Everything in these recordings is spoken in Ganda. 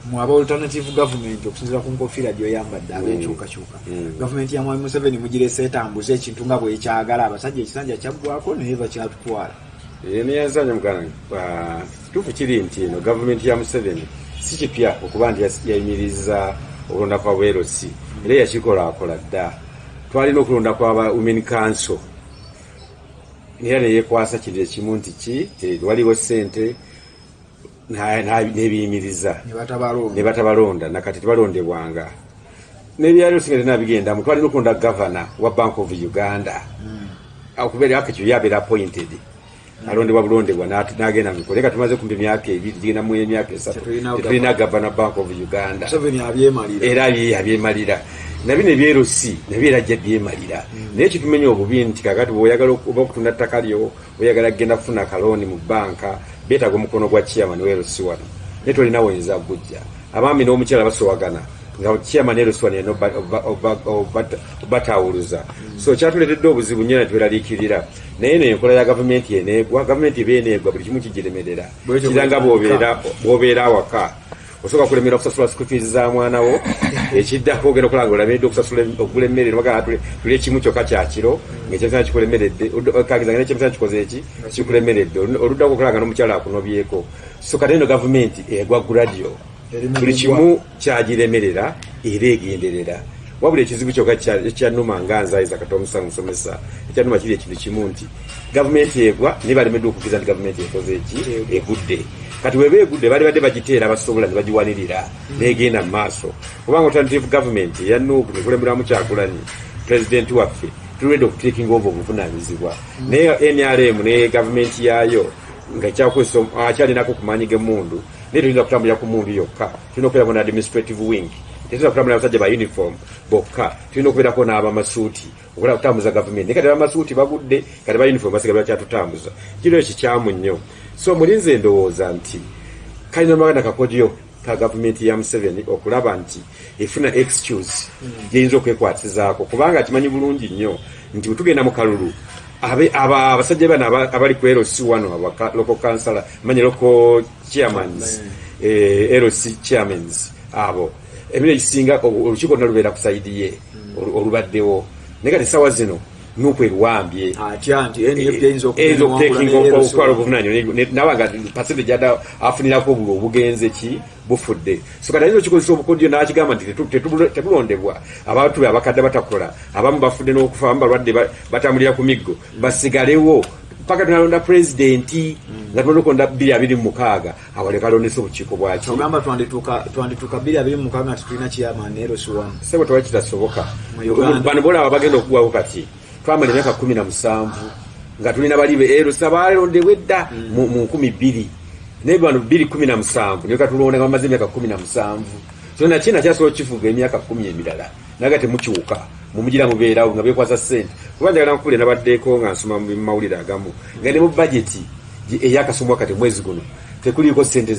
mu alternative government okusinzira ku nkofira gy'oyambadde ab'enkyukakyuka gavumenti ya Mwami Museveni mugirese etambuza ekintu nga bw'ekyagala abasajja ekisanja kyaggwako naye bakyatutwala neyazanya mugana kituufu kiri nti eno gavumenti ya Museveni si kipya okuba nti yayimiriza okulonda kwa bwerosi era yakikolakola dda twalina okulonda kwaba women council era neyekwasa kiri ekimu nti waliwo ssente nebiyimiriza ne batabalonda nakati tebalondebwanga n'ebyalo singa tenabigendamu twalina okulonda governor wa Bank of Uganda okubeera akekyo yabeera appointed alondebwa bulondebwa n'agenda mikola eka tumaze kumpi emyaka ebiri gigenda mu emyaka esatu tetulina governor Bank of Uganda era abyemalira nabino ebyerosi nabyo era ajja byemalira naye kitumenya obubi nti kakati bw'oyagala oba okutunda ttaka lyo oyagala kugenda kufuna kalooni mu banka beetaaga omukono gwa chairman w'erosi wano naye tolina woyinza gujja abaami n'omukyala basowagana nga chairman erosi wano yena batawuluza so kyatuleetedde obuzibu nnyo netweraliikirira naye nenkola ya gavumenti eneegwa gavumenti eba eneegwa buli kimu kigiremerera kiranga bw'obeera awaka osobola kulemerera okusasula school fees za mwana wo ekiddako ogenda okulanga olabiridde okusasula okugula emmere nebagala tuli ekimu kyokka kyakiro ngaekyemisana kikulemeredde kagiza nga nekyemisana kikoze eki kikulemeredde oluddako okulanga n'omukyala akunobyeko so kati eno gavumenti egwa gradio buli kimu kyagiremerera era egenderera wabula ekizibu kyokka ekyanuma nga nzaayiza kati omusomesa ekyanuma kiri ekintu kimu nti gavumenti egwa naye balemeddwe okukkiriza nti gavumenti ekoze eki egudde kati weba egudde bali badde bagiteera abasobola ne bagiwanirira negenda mu maaso kubanga alternative government eyanuuku nekulemberamu Kyagulanyi pulezidenti waffe tulwedde okutekinga over obuvunaanyizibwa naye NRM ne gavumenti yaayo nga kyakwesa akyalinako kumanyi g'emmundu naye tulina kutambulira ku mmundu yokka tulina okubeerako ne administrative wing tetulina kutambulira abasajja ba uniform bokka tulina okubeerako n'abamasuuti okulaba kutambuza gavumenti naye kati abamasuuti bagudde kati ba uniform basigala bakyatutambuza kiro ekyo kyamu nnyo so mulinze ndowooza nti kalina magana kakodyo ka gavumenti ya Museveni okulaba nti efuna excuse gyeyinza okwekwatizaako kubanga kimanyi bulungi nnyo nti bwetugenda mu kalulu abasajja bano abali ku LC wano local councillor manyi local chairmans LC chairmans abo ebiro ekisinga olukiiko lonna lubeera ku sayidi ye olubaddewo naye kati essaawa zino nuko eruwambye atya nti NF yinzo okukwala obuvunaanyo nabanga percentage ada afunirako obugenze ki bufudde so kati ayinza okikozesa obukodyo n'akigamba nti tetulondebwa abantu abakadde batakola abamu bafudde n'okufa abamu balwadde batambulira ku miggo basigalewo paka tunalonda presidenti nga tulokonda 2026 awaleka londesa obukiiko bwaki ogamba twandituka 2026 nga tulina chairman LC sebo twakitasoboka bano bona abagenda okugwawo kati twamala emyaka 17 nga tulina balibe LC abalondebwa edda mu 2000 naye bano 2017 niyo katulonda nga bamaze emyaka 17 so nakina kyasobola kifuga emyaka 10 emirala naga temukyuka mumugira mubeerawo nga bekwasa ssente kuba njagala nkukule nabaddeeko nga nsoma mu mawulire agamu nga ne mu bajeti eyakasomwa kati mwezi guno tekuliiko ssente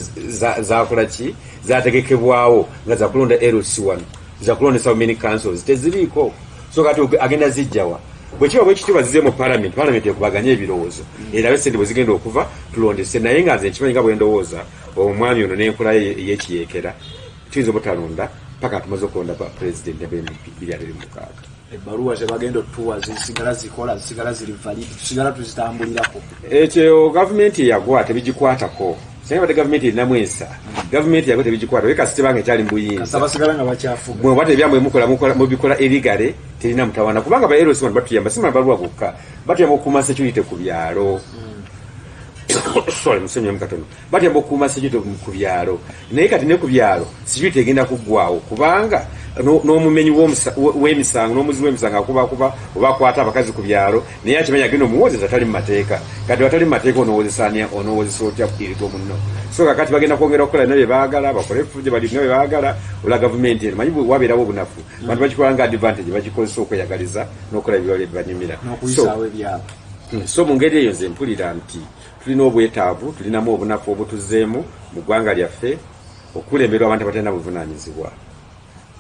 zakola ki zategekebwawo nga zakulonda LC1 zakulondesa women councils teziriiko so kati agenda zijjawa bwekiba bwekitiba zize mu parliament ekubaganya ebirowoozo erabe ssente bwe zigenda okuva tulondese naye nga nze nkimanyi nga bwendowooza omwami ono n'enkola yekiyeekera tuyinza obutalonda paka tumaze okulonda president n'ab'emikaaga ebbaluwa zebagenda otuwa zisigala zikola zisigala ziri valid tusigala tuzitambulirako ekyo gavumenti yagwa tebigikwatako singa bate gavumenti erinamu ensa gavumenti yagwa tebigikwata oye kasite banga ekyali mu buyinza basigala nga bakyafuga mwe bate ebyamwe mubikola erigale terina mutawana kubanga ba LC batuyamba simala baluwa gokka batuyamba okukuuma security ku byalo sorry musenyo mukatono batuyamba okukuuma security ku byalo naye kati ne ku byalo security egenda kuggwawo kubanga n'omumenyi w'emisango n'omuzi w'emisango akubakuba oba akwata abakazi ku byalo naye akimanya agenda omuwozesa atali mu mateeka kati watali mu mateeka onoowozesa otya irigo munno so kakati bagenda kwongera okukola bino bye baagala bakole efujjo bali bino bye baagala olwa gavumenti eno manyi wabeerawo obunafu bantu bakikola nga advantage bagikozesa okweyagaliza n'okola ebibala ebibanyumira so mu ngeri eyo nze mpulira nti tulina obwetaavu tulinamu obunafu obutuzzeemu mu ggwanga lyaffe okulemberwa abantu abatalina buvunaanyizibwa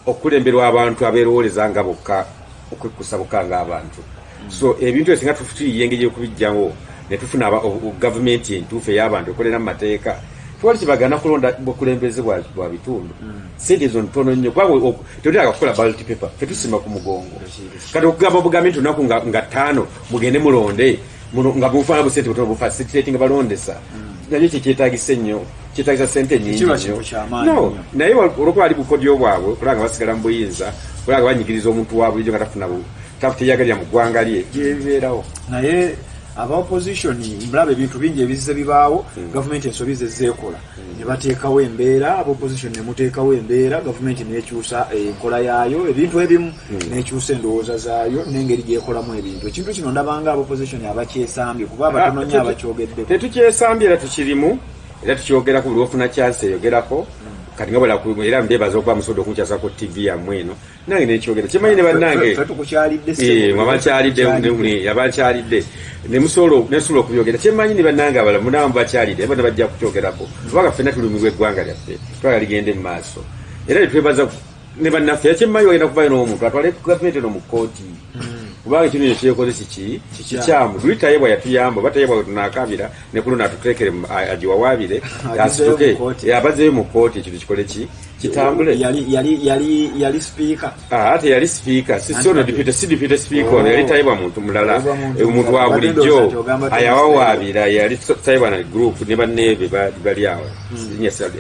okulemberwa abantu abeerowooleza nga bokka okwekusa bokka ng'abantu so ebintu esinga tuyiye engeri okubijjawo ne tufuna gavumenti entuufu ey'abantu ekolera mu mateeka twali kibagana kulonda bukulembeze bwa bitundu sente zo ntono nnyo kwabo tuli akakola ballot paper fetusima ku mugongo kati okugamba bugambi tunaku nga 5 mugende mulonde nga bufana busente butono bufacilitating balondesa naye kyetagise nnyo kyetagisa sente nyingi no naye olwokuba ali bukodyo bwabwe kulanga basigala mu buyinza kulanga banyigiriza omuntu waabwe nga tafuna tafuteyagalya mu ggwanga lye gyebibeerawo naye aba opposition mulabe ebintu bingi ebizize bibaawo gavumenti ensobi zeekola ne bateekawo embeera aba opposition ne muteekawo embeera gavumenti neekyusa enkola yaayo ebintu ebimu neekyusa endowooza zaayo n'engeri gyekolamu ebintu ekintu kino ndabanga aba opposition abakyesambye kuba abatono nnyo abakyogeddeko tetukyesambye era tukirimu era tukyogerako buli ofuna chance eyogerako kati nga bwela era mbebaza okuba musodo okunkyasa ku TV yammwe eno nange nekyogera kimanyi ne bannange abakyalidde nemusobola okubyogera kimanyi ne bannange abala munamu bakyalidde bana bajja kukyogerako kubanga ffenna tulimirwa eggwanga lyaffe twagala ligende mu maaso era netwebaza ne bannaffe kimanyi bagenda kuvayo n'omuntu atwale gavumenti eno mu kooti kubanga ekino ekyo kyekoze kikyamu luli tayebwa yatuyamba oba tayebwa tunakabira nekulu natutekere agiwawaabire asituke abazeyo mu kooti ekintu kikole kitambule yali speaker ate yali speaker sisono deputy speaker ono yali tayebwa muntu mulala omuntu wa bulijjo ayawawaabira yali tayebwa na group ne banneebe bali awo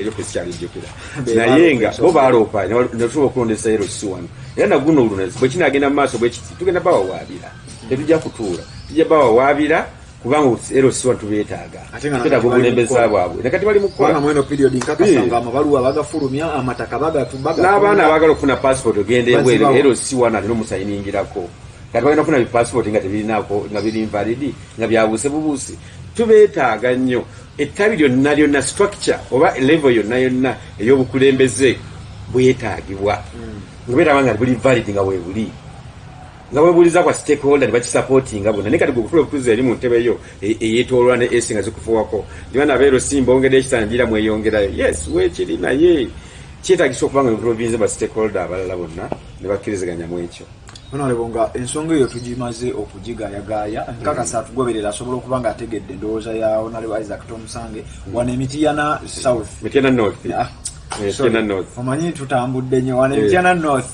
eryokusikyalijjukira naye nga bo baloopa netusobola okulondesa erosiwano era naguno olunasi bwe kinagenda mu maaso bwekiti tugenda bawawaabira tetujja kutuula tujja bawawaabira kubanga erosiwa tubeetaaga twetaaga obulembeza bwabwe nekati bali mukola mweno period nkakasanga amabaluwa bagafulumya amataka bagatubaga n'abaana abagala okufuna passport ogende ebweru erosiwa nalina omusayiningirako kati bagenda okufuna passport nga tebirinako nga biri invalid nga byabuuse bubuusi tubeetaaga nnyo ettabi lyonna lyonna structure oba level yonna ey'obukulembeze bwetaagibwa nga beetaaga nga buli valid nga weebuli nga webuliza kwa stakeholder bakisupportinga bonna ne kati gukufula okutuza eri mu ntebe yo eyetoolwa ne esi nga zikufuwako ndibana beero simba ongera ekitangira mweyongerayo yes weekiri naye kyetagisa okuba nga ebintu ba stakeholder abalala bonna ne bakkiriziganya mu ekyo Honorable nga ensonga eyo tugimaze okugigayagaya nkakasa tugoberera asobola okuba nga ategedde endowooza ya Honorable Isaac Tomusange wana Mityana South Mityana North omanyi tutambudde nnyo wana Mityana North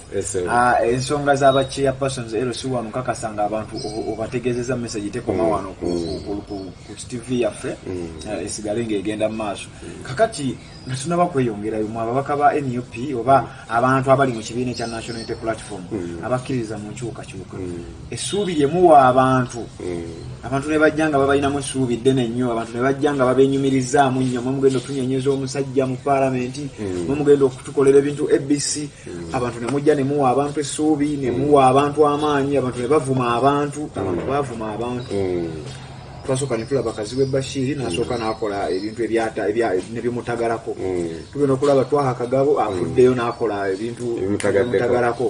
ensonga z'abachairpersons LC1 nkakasa nga abantu obategeezeza message tekoma wano ku TV yaffe esigale ng'egenda mu maaso kakati nga tunaba kweyongerayo mu ababaka ba NUP oba abantu abali mu kibiina ekya National Unity Platform abakkiriza mu nkyukakyuka essuubi lye muwa abantu ne bajja nga babalinamu essuubi ddene nnyo abantu ne bajja nga babenyumirizaamu nnyo mugenda otunyenyeza omusajja mu paalamenti mugenda okutukolera ebintu ABC abantu ne mujja ne muwa abantu essuubi ne muwa abantu amaanyi abantu ne bavuma abantu bavuma abantu twasooka ne tulaba Kazibwe Bashir n'asooka n'akola ebintu nebimutagalako tugenda okulaba Twaha Kagabo afuddeyo n'akola ebintu ebimutagalako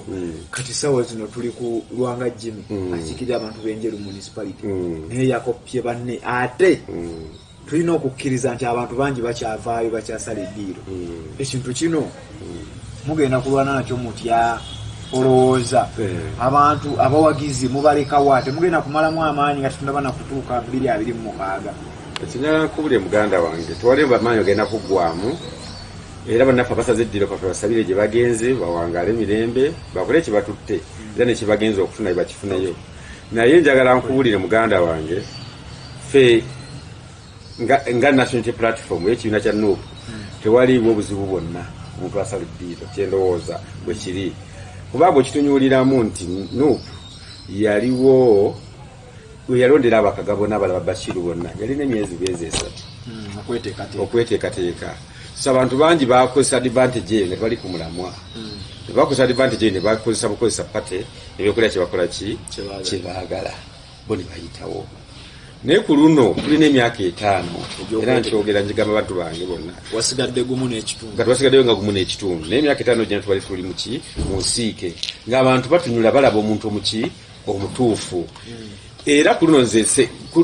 kati sawa zino tuli ku Lwanga Jimmy akikirira abantu b'Enjeru municipality naye yakopye banne ate tulina okukkiriza nti abantu bangi bakyavaayo bakyasala eddiiro ekintu kino mugenda kulwana nakyo mutya olowooza abantu abawagizi mubalekawo ate mugenda kumalamu amaanyi nga tetundaba nakutuuka 2026 ekinyala kubulye muganda wange tewali bamaanyi ogenda kuggwamu era bannaffe abasaze eddiro kafe basabire gye bagenze bawangale emirembe bakole ekibatutte era nekibagenza okufuna bye bakifuneyo naye njagala nkubulire muganda wange fe nga National Unity Platform ekibiina kya NUP tewaliibwo obuzibu bwonna omuntu asala eddiiro kyendowooza bwe kiri kubanga okitunyuuliramu nti NUP yaliwo yalondera abakagabo n'abalaba Bashir bonna yalina emyezi 3 okweteekateeka so abantu bangi bakozesa advantage eyo ne bali ku mulamwa bakozesa advantage eyo ne bakozesa bukozesa pate ebyokulya kyebakola kyebaagala bo ne bayitawo naye ku luno tulina emyaka 5 era nkyogera njigamba abantu bange bonna wasigadde gumu n'ekitundu nga twasigaddeyo nga gumu n'ekitundu naye emyaka 5 gyena tubali tuli mu nsiike ng'abantu batunyula balaba omuntu omutuufu era ku luno nze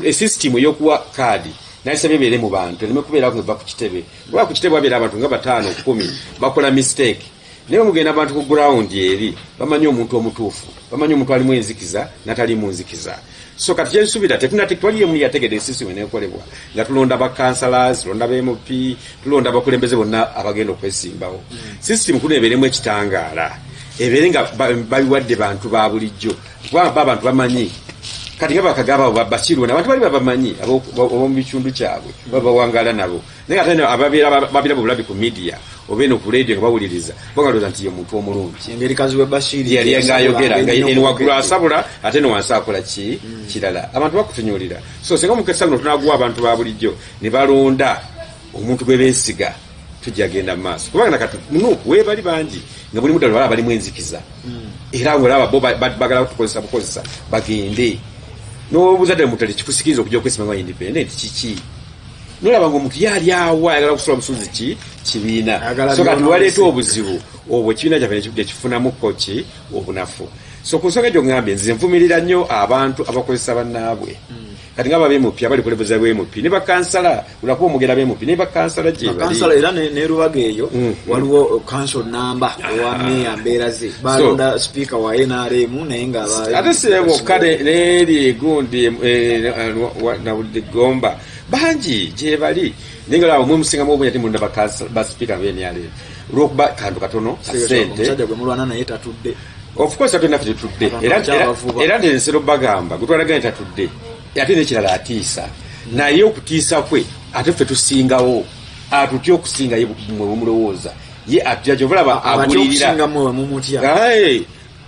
esisitimu ey'okuwa kaadi nalisabye ebeere mu bantu ereme kubeerako ngeva ku kitebe kuba ku kitebe wabeera abantu nga 5 10 bakola mistake Naye mugenda abantu ku ground eri bamanyi omuntu omutuufu, bamanyi omuntu alimu enzikiza natali mu nzikiza. So kati kyensubira twaliye muli yategedde system eneekolebwa nga tulonda ba councillors, tulonda ba MP, tulonda abakulembeze bonna abagenda okwesimbawo. System kuno ebeeremu ekitangaala, ebeere nga babiwadde bantu ba bulijjo kuba abantu bamanyi. Kati nga bakagaba Bashir abantu bali babamanyi abo mu bitundu kyabwe babawangala nabo. Naye ate babira bulabi ku media obeno ku radio nga bawuliriza bongaloza nti ye muntu omulungi. Engeri Kazibwe Bashir yali ngayogera nga eni wagula asabula ate no wansi akola kirala. Abantu bakutunyulira. So senga mukesa guno tunagwa abantu ba bulijjo ne balonda omuntu gwe beesiga tujja genda maaso. Kubanga nakati munuku we bali bangi nga buli mudalo bali mwenzikiza. Era ngolaba bagala kukozesa bagende. No buzadde mutali kikusikiriza okujja okwesimanga independent kiki. Nolaba ngo omuntu yali awa ayagala kusula musuzi kibiina. So kati waleeta obuzibu obwo kibiina kyaffe kifunamu koki obunafu. So ku nsonga egyo ngambye nze nvumirira nnyo abantu abakozesa bannaabwe. Kati nga babemupya bali kulebeza bwemupya ne bakansala ulakuba omugera bemupya ne bakansala gye bali. Bakansala era ne Lwanga eyo waliwo council number wa meya Mberaze balonda speaker wa NRM naye nga ate sebo kale neri gundi na Gomba banji gye bali ningala omwe musinga mu obunyati munda bakansala ba speaker wa NRM rokuba kandu katono asente musajja gwe mulwana naye tatudde. Of course atuna fite tudde era nsero bagamba gutwalaga tatudde. Ate nekirala atiisa naye okutiisa kwe ate ffe tusingawo atutya okusinga ye mwe mulowooza ye atya kyobalaba abulirira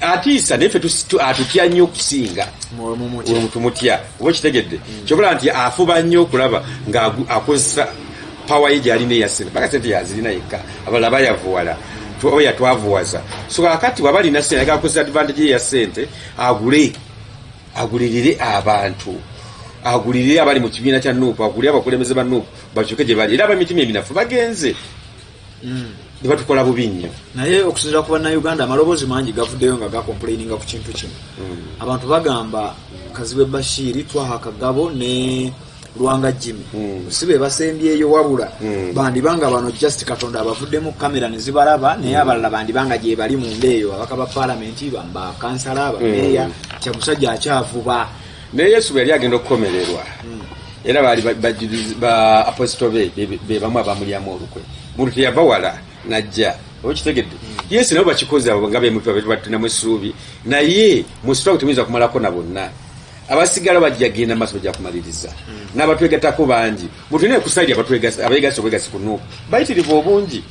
atiisa naye ffe atutya nnyo okusinga tumutya oba kitegedde kyobalaba nti afuba nnyo okulaba ng'akozesa pawa ye gy'alina eyasente baka sente yazirina yekka abalala bayavuwala oya twavuwaza. So kakati waba alina sente ayagala kukozesa advantage ye ya sente agulirire abantu. Agulirire abali mu kibiina kya Nuupu, agulire abakulembeze ba Nuupu bakyuke gye bali era ab'emitima eminafu bagenze ne batukola bubi nnyo. Naye okusinziira ku bannayuganda amaloboozi mangi gavuddeyo nga gakomplaininga ku kintu kino. Abantu bagamba Kazibwe Bashir twaha kagabo ne Lwanga Jimmy sibe basembyeyo wabula bandibanga bano just Katonda abavuddemu kamera ne zibalaba naye abalala bandibanga gye bali mu ndeeyo abaka ba parliament bamba kansala ba meya kya musajja akyavuba. Ne Yesu yali agenda okukomererwa era bali ba apostole be bamwe abamulyamu olukwe muntu yava wala najja okitegedde. Yesu nabo bakikoze abo nga bemutu batinamu essuubi naye mu sitwa kutumiza kumalako na bonna abasigala bajja genda maaso bajja kumaliriza n'abatwegatako bangi mutune kusaidia abeegasa okwegasa ku Nuupu bayitirivu obungi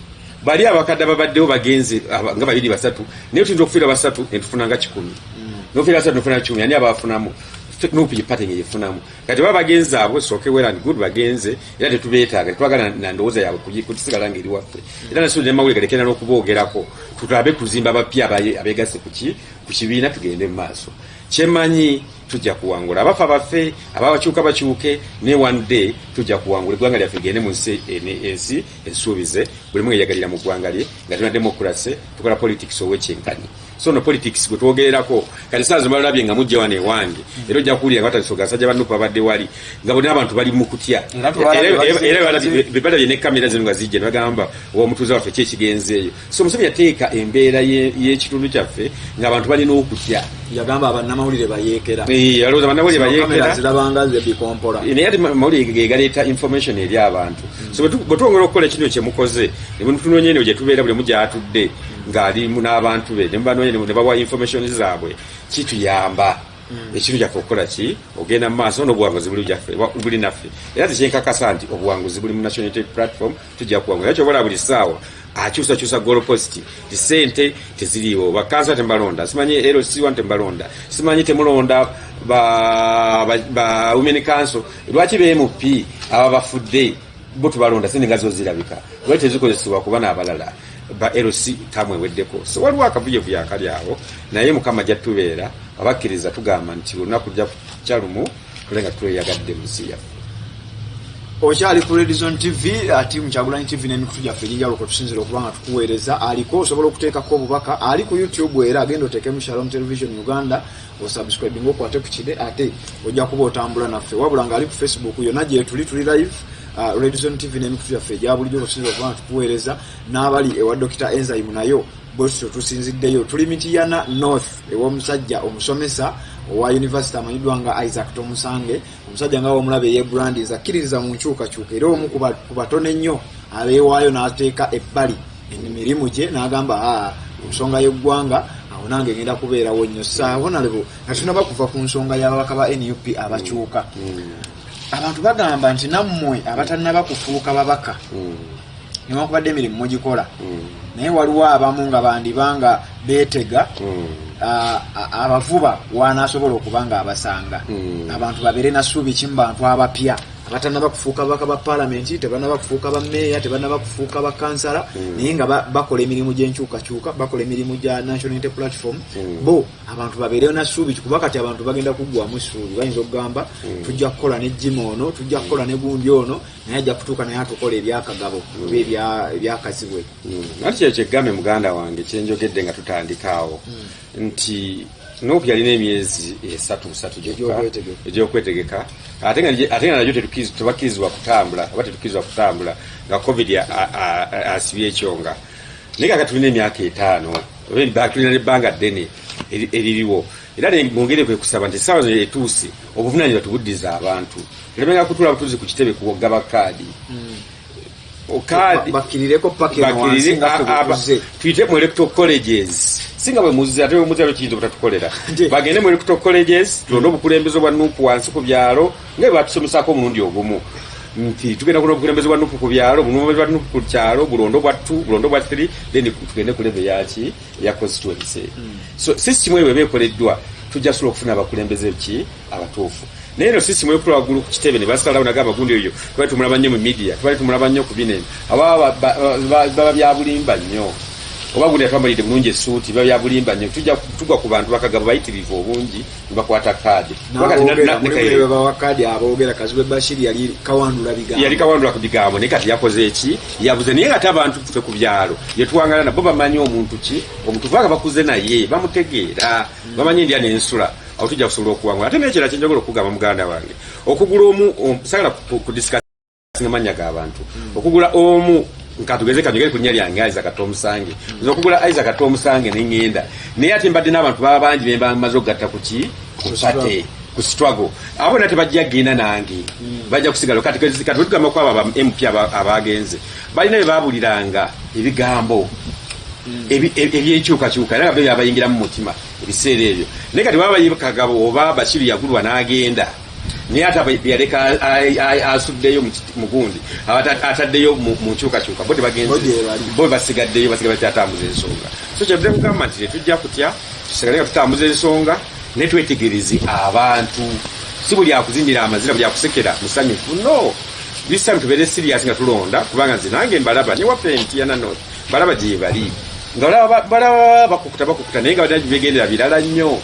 bali abakadde babaddewo bagenze nga babiri basatu naye tuyinza okufiira basatu netufuna nga 10 n'ofiira basatu nofuna 10 ani abafunamu Nuupu yipate yefunamu kati baba bagenze abo soke well and good bagenze era tetubeetaaga twagala na ndowooza yaabwe kutusigala ngeri waffe era nasuli ne mawulire galekera n'okuboogerako tutabe kuzimba abapya abeegase ku kibiina tugende mu maaso. Kyemanyi tujja kuwangula abafa baffe ababakyuka bakyuke ne one day tujja kuwangula eggwanga lyaffe gende mu ensi ensuubize buli mwe yagalira mu ggwanga lye nga tuna demokrasi tukola politics ow'ekyenkani. So no politics gwe twogererako kati saa zino balabye nga mujja wane wange era ojja kuwulira nga batalisoga asajja ba Nuupu abadde wali nga bonna abantu bali mu kutya era balabye ne kamera zino nga zijja ne bagamba omutuuze waffe kyekigenzeeyo. So musomyi yateeka embeera y'ekitundu kyaffe ng'abantu balina okutya yagamba abannamawulire bayeekera alowooza bannamawulire bayeekera zirabanga zebikompola naye ati mawulire ge galeeta information eri abantu. So bwe twongera okukola ekino kye mukoze ne mutunoonye eno gye tubeera buli mujja atudde ng'alimu n'abantu be ne mubanoonya ne bawa information zaabwe kituyamba ekintu kyaffe okukola ki ogenda mu maaso n'obuwanguzi buli naffe era tekyenkakasa nti obuwanguzi buli mu national unity platform tujja kuwangula era kyobola buli ssaawa akyusakyusa goalpost sente teziriiwo bakansa tembalonda simanyi LC1 tembalonda simanyi temulonda ba women council lwaki BMP aba bafudde bo tubalonda sente ngazo zirabika lwaki tezikozesebwa kuba n'abalala ba LC tamwe weddeko. So waliwo akavuyevuye akali awo naye Mukama jatubeera abakkiriza tugamba nti olunaku lujja kyalumu tulenga tweyagadde munsi yaffe. Okyali ku Radio Zone TV ati Kyagulanyi TV n'emikutu gyaffe ejinjalo ko tusinzira okuba nga tukuweereza aliko osobola okuteekako obubaka ali ku YouTube era agenda oteekemu Shalom Television Uganda osubscribe ng'okwate ku kide ate ojja kuba otambula naffe wabula nga ali ku Facebook yonna gye tuli live Radio Zone TV n'emikutu gyaffe egya bulijjo tusinzira okuba nga tukuweereza n'abali ewa Dr. Enzyme nayo bosho tusinziddeyo tuli Mityana North ew'omusajja omusomesa owa University amanyidwa nga Isaac Tomusange omusajja nga omulabe ye brandiza akkiririza mu nkyukakyuka era omu ku batono ennyo abeewaayo n'ateeka ebbali emirimu gye n'agamba ensonga y'eggwanga awo nange ngenda kubeerawo nnyo saawo nalebo natunaba kuva ku nsonga y'ababaka ba NUP abakyuka abantu bagamba nti nammwe abatannaba kufuuka babaka newankubadde emirimu mugikola naye waliwo abamu nga bandibanga beetega abavuba wanaasobola okuba nga abasanga abantu babeere nasuubi ki mu bantu abapya abatannaba kufuuka baka ba palamenti tebannaba kufuuka ba meeya tebannaba kufuuka ba kansala naye nga bakola emirimu gy'enkyukakyuka bakola emirimu gya National Unity Platform bo abantu babeereyo nasuubi kuba kati abantu bagenda kuggwamu essuubi bayinza okugamba tujja kukola ne Jim ono tujja kukola ne gundi ono naye ajja kutuuka naye atukola ebyakagabo oba ebyakazibwe nati kyekyo ekgambe muganda wange kyenjogedde nga tutandikaawo nti Nupi yalina emyezi 3 egy'okwetegeka ate nga najyo tebakirizibwa kutambula nga COVID asibye ekyonga naye kaka tulina emyaka 5 tulina nebbanga ddene eririwo era mu ngeri kwe kusaba nti essaawa zino etuuse obuvunaanyizibwa tubuddiza abantu tulemenga kutula butuzi ku kitebe kuwogaba kaadi bakirireko tuyite mu electoral colleges singa bwe muzi ate muzi alo kiyinza obutatukolera bagende mu electoral colleges tulonde obukulembeze bwa Nuupu wansi ku byalo nga bwe batusomesaako omulundi ogumu nti tugenda kulonda obukulembeze bwa Nuupu ku byalo obukulembeze bwa Nuupu ku kyalo bulondo bwa 2 bulondo bwa 3 then tugende ku level yaki ya constituency so system eyo bekoleddwa tujja sobola okufuna abakulembeze ki abatuufu naye sisi mwe kula wagulu ku kitebe ne basalawo nagamba gundi eyo twali tumulaba nnyo mu media twali tumulaba nnyo ku binene baba byabulimba nnyo oba gundi atwambalidde bulungi essuuti baba byabulimba nnyo tugwa ku bantu bakagabo bayitirivu obungi ne bakwata kaadi kaadi aboogera Kazibwe Bashir yali kawandula ku bigambo naye kati yakoze eki yabuze naye ngate abantu tufe ku byalo yetuwangala nabo bamanyi omuntu ki omuntu vaga bakuze naye bamutegeera bamanyi ndya n'ensula aho tujja kusobola okuwangula ate n'ekirala kyenjagala okugamba muganda wange okugula omu sagala kudisikasinga mannya g'abantu okugula omu nkatugeze kanyogere ku nnya lyange Isaac Tomusange okugula Isaac Tomusange n'engenda naye ate mbadde n'abantu baba bangi be bamaze okugatta ku ki kusate ku struggle abo nate bajja genda nange bajja kusigala kati tugamba ko aba MP abagenze balina bye babuliranga ebigambo ebyenkyukakyuka era nga abayingira mu mutima ebiseera ebyo naye kati baba bayibakagabo oba Bashir yagulwa n'agenda naye ate yaleka asuddeyo mugundi ataddeyo mu nkyukakyuka bo tebagenze bo basigaddeyo bakyatambuza ensonga so kyavudde kugamba nti tetujja kutya tusigale nga tutambuza ensonga naye twetegereze abantu si buli akuzinira amazina buli akusekera musanyufu no this time tubeere serious nga tulonda kubanga nze nange mbalaba ne waffe Mityana North balaba gye bali nga balaba bakukuta naye nga badde begendera birala nnyo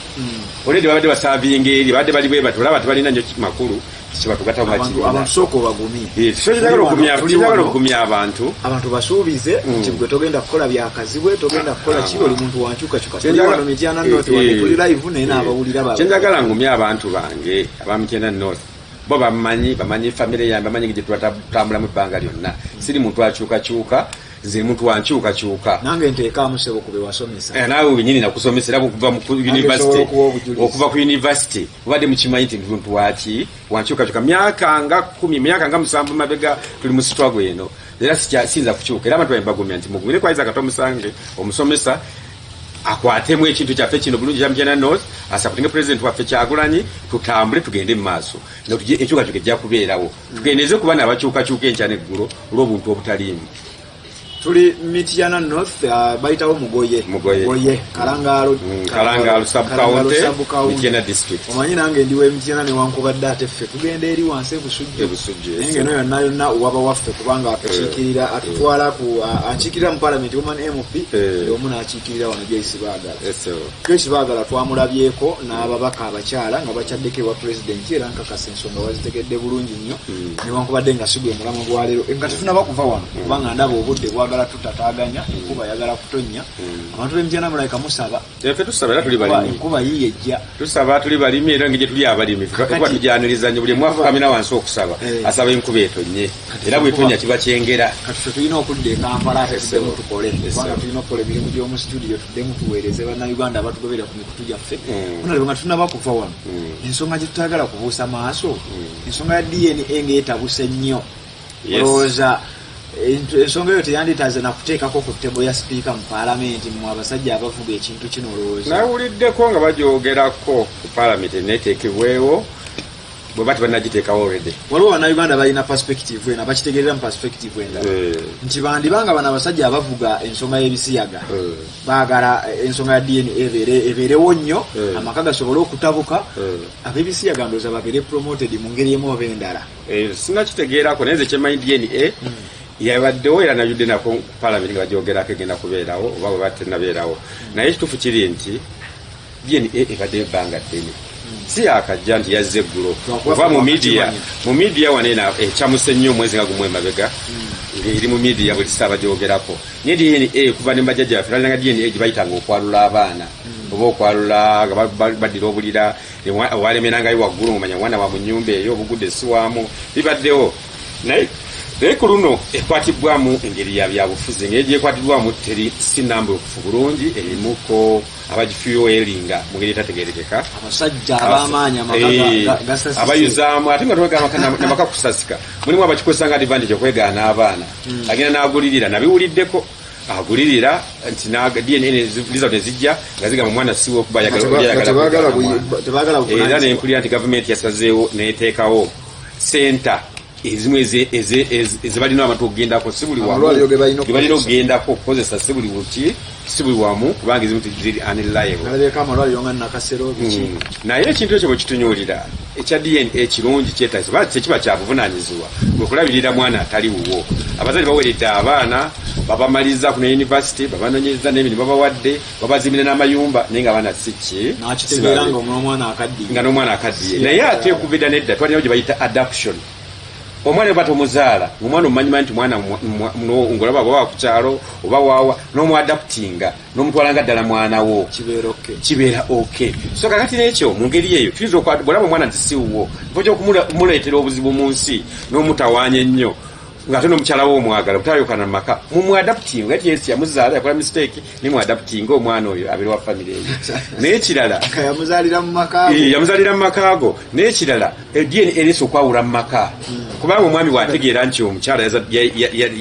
oledi babadde basaavinga eri babadde bali bwe bati olaba tebalina nnyo makulu kibatugata bagumyagala okugumya abantu basuubize nti gwe togenda kukola byakazibwe togenda kukola ki oli muntu wankyukakyuka tulino Mityana North tuli live naye n'abawulira kyenjagala ngumya abantu bange aba Mityana North bo bamanyi famire yange bamanyi gye tutambula mu ebbanga lyonna siri muntu akyukakyuka nze muntu wankyukakyuka nange nteekaamu sebo kube wasomesa naawe wenyini nakusomesera okuva ku university obadde mukimanyi nti muntu waki wankyukakyuka myaka nga 10 myaka nga 7 mabega tuli mu struggle eno era sinza kukyuka era abantu bagumya nti mugumire kwa Isaac Tomusange omusomesa akwatemu ekintu kyaffe kino bulungi kya Mityana North asaputinge president waffe Kyagulanyi tutambule tugende mu maaso enkyukakyuka ejja kubeerawo tugendeze kuba n'abakyukakyuka enkya n'eggulo olw'obuntu obutaliimu tuli Mityana North bayitawo Mugoye Kalangalo sub-county Mityana district omanyi nange ndiwe Mityana newankubadde ate ffe tugenda eri wansi ebusujju engeno yonna waba waffe kubanga atukiikirira atutwala akiikirira mu parliament woman MP omu n'akiikirira wano Joyce Baagala twamulabyeko n'ababaka abakyala nga bakyaddeko ewa president era nkakasa ensonga wazitegedde bulungi nnyo newankubadde nga sigwe mulamu gwaleero nga tetunaba kuva wano kubanga ndaba obudde twagala tutataganya enkuba yagala kutonya abantu b'Emityana Mulayika musaba efe tusaba era tuli balimi enkuba yiyejja tusaba tuli balimi era ngije tuli abalimi tuba tujaniriza buli mwafu kamina wansi okusaba asaba enkuba etonye era bwetonya kiba kyengera kati tulina okudda Kampala tuddemu tukole kubanga tulina okukola emirimu gy'omu studio tuddemu tuweereze bannayuganda abatugobera ku mikutu gyaffe onalebo nga tunaba kuva wano ensonga gye tutagala kubuusa maaso ensonga ya DNA ng'etabuse nnyo olowooza ensonga eyo teyanditaze nakuteekako ku ttebo ya sipiika mu paalamenti mu abasajja abavuga ekintu kino olowooza nawuliddeko nga bagyogerako ku paalamenti neteekebwewo bwe bati banagiteekawo already waliwo bannayuganda balina perspective ena bakitegerera mu perspective endala nti bandibanga bano abasajja abavuga ensonga y'ebisiyaga baagala ensonga ya DNA ebeerewo nnyo amaka gasobole okutabuka ab'ebisiyaga ndooza babeere promoted mu ngeri emu oba endala sinakitegeerako naye nze kyemanyi DNA yabaddewo era najudde nako paalamenti nga bagyogerako egenda kubeerawo oba bwe batenabeerawo naye ekituufu kiri nti DNA ebadde ebbanga ddene si yakajja nti yazze eggulo kuva mu media wanena ekyamuse nnyo omwezi nga gumu emabega eri mu media buli ssaawa bagyogerako naye DNA kuva ne mbajjajja baffe balina nga DNA gye bayitanga okwalula abaana oba okwalula nga baddira obulira owalemerangayo waggulu ngomanya omwana wa mu nnyumba eyo obugudde siwaamu bibaddewo naye ku luno ekwatibwamu engeri ya byabufuzi engeri gyekwatibwamu teri sinambukufu bulungi erimuko abagifuyoeringa mu ngeri etategerekeka abasajja ab'amaanyi abayuzaamu ate nga namaka kusasika mulimu abakikozesa nga advantage okwegaana abaana agenda n'agulirira nabiwuliddeko agulirira nti DNA result ezijja nga zigamba omwana siwo okuba era nempulira nti gavumenti yasazeewo neeteekawo senta ezimu ezibalina abantu okugendako si buli wamu gebalina okugendako okukozesa si buli buki si buli wamu kubanga ezimu ziri unreliable naye ekintu ekyo bwe kitunyulira ekya DNA ekirungi kyetaisa tekiba kya buvunaanyizibwa okulabirira mwana atali wuwo abazadde baweredde abaana babamaliza ku university babanonyeza n'emirimu babawadde babazimbira n'amayumba naye nga abaana siki nga n'omwana akaddiye naye ate okuvida nedda twalinawo gye bayita adoption omwana bata omuzaala omwana omumanyi nti mwana ngolaba baba kukyalo oba waawa n'omuadaptinga n'omutwalanga ddala mwanawo kibeera okay so kakati n'ekyo mu ngeri eyo tuyinza bwolaba omwana nti siwuwo mpokya okumuleetera obuzibu mu nsi n'omutawaanya ennyo ng'ate n'omukyala we omwagala butayokana mu maka mumuadaptinga ati yesi yamuzaala yakola mistake nimuadaptinga omwana oyo abeere wa famire eyo n'ekirala yamuzaalira mu maka ago n'ekirala DNA eresa okwawula mu maka kubanga omwami bw'ategeera nti omukyala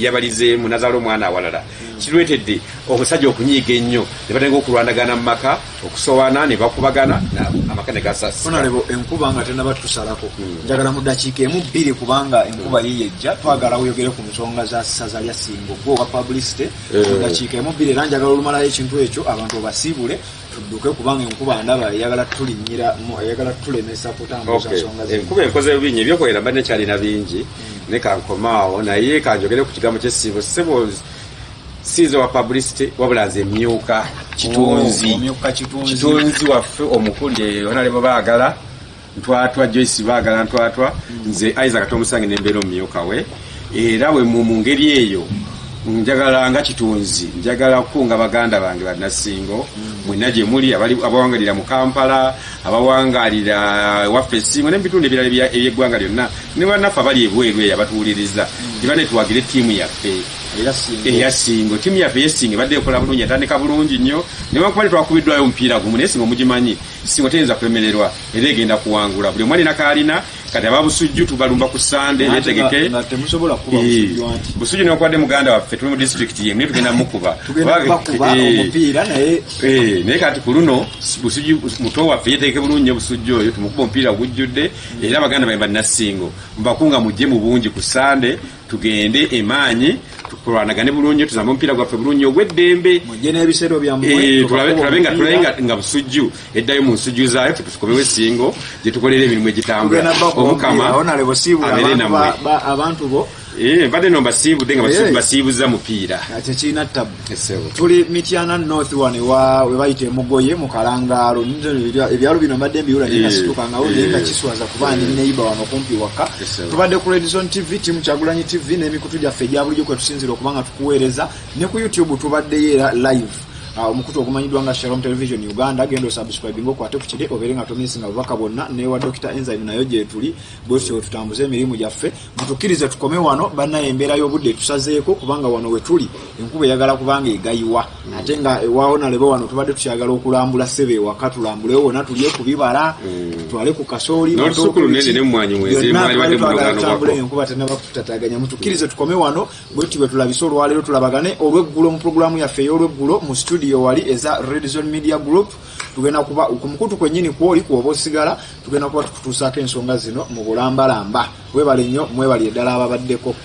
yabalizeemu nazaala omwana awalala kireetedde omusajja okunyiiga ennyo ne batenga okulwanagana mu maka okusowana ne bakubagana amaka ne gasasika enkuba nga tenaba tusalako njagala mu ddakiika emu bbiri kubanga enkuba yiyejja twagala oyogere ku nsonga za ssaza lya Ssingo gwe owa publicity mu ddakiika emu bbiri era njagala olumalayo ekintu ekyo abantu obasiibule tudduke kubanga enkuba ndaba eyagala tulinnyira eyagala tulemesa kutambuza nsonga enkuba enkoze bingi ebyokwera mba nekyalina bingi ne kankomaawo naye kanjogere ku kigambo ky'essiibo ssebo siizo wa publicity wabula nze emyuka kitunzi waffe omukuli honalebo baagala ntwatwa Joyce baagala ntwatwa nze Isaac Tomusange nembeera omumyuka we era bwe mu ngeri eyo njagala nga kitunzi njagala kukunga baganda bange bannasingo mwenna gye muli abawangalira mu Kampala abawangalira waffe Ssingo n'ebitundu ebirala eby'eggwanga lyonna ne bannaffe abali ebweru eyo abatuwuliriza tibane tuwagire ttiimu yaffe eya Ssingo ttiimu yaffe y'Essingo ebadde ekola bulungi yatandika bulungi nnyo newankubadde twakubiddwayo omupiira gumu naye Ssingo mugimanyi Ssingo teyinza kulemererwa era egenda kuwangula buli omwalina kaalina kati ababusujju tubalumba ku Sande betegeke busujju newankubadde muganda waffe tuli mu district yemu naye tugenda mukuba naye kati ku luno busujju muto waffe yetegeke bulungi busujju oyo tumukuba omupiira gujjudde era abaganda baye balina Ssingo mbakunga mujje mu bungi ku Sande tugende emaanyi tukulwanagane bulungi tuzambe omupiira gwaffe bulungi ogw'eddembe tulabe nga busujju eddayo mu nsujju zaayo tutukomewo Ssingo gye tukolera emirimu egitambula omukama abeere nammwe abantu bo bade no basibu denga basibu za mupiira china tabu tuli Mityana North one we bayite mugoye mukalangalo ebyalo bino mbadde mbiula nika situka nga olinga kiswaza kubandi neiba wano kumpi waka tubadde ku Redison TV timu Kyagulanyi TV n'emikutu gyaffe gya bulijjo kwe tusinzira okubanga tukuweereza ne ku YouTube tubadde yera live omukutu ogumanyidwa nga Shalom Television Uganda gendo subscribe ngo kwate kukide oberenga tomisi nga baka bonna ne wa Dr. Enzyme nayo gye tuli bosho tutambuze emirimu gyaffe mutukirize tukome wano banna embera y'obudde tusazeeko kubanga wano we tuli enkuba yagala kubanga egayiwa ate nga waona lebo wano tubadde tukyagala okulambula sebe wakatulambule wona tuliye kubibala twale ku kasooli n'olusukulu nene ne mwanyi mwezi mwali wadde mulugano bako enkuba tena bakutataganya mutukirize tukome wano bwetu bwe tulabisa olwalero tulabagane olweggulo mu programu yaffe y'olweggulo mu studio wali eza Redison Media Group tugenda kuba kumukutu kwennyini kwoli kuoba osigala tugenda kuba tukutuusaako ensonga zino mu bulambalamba webale nnyo mwebali eddala ababaddeko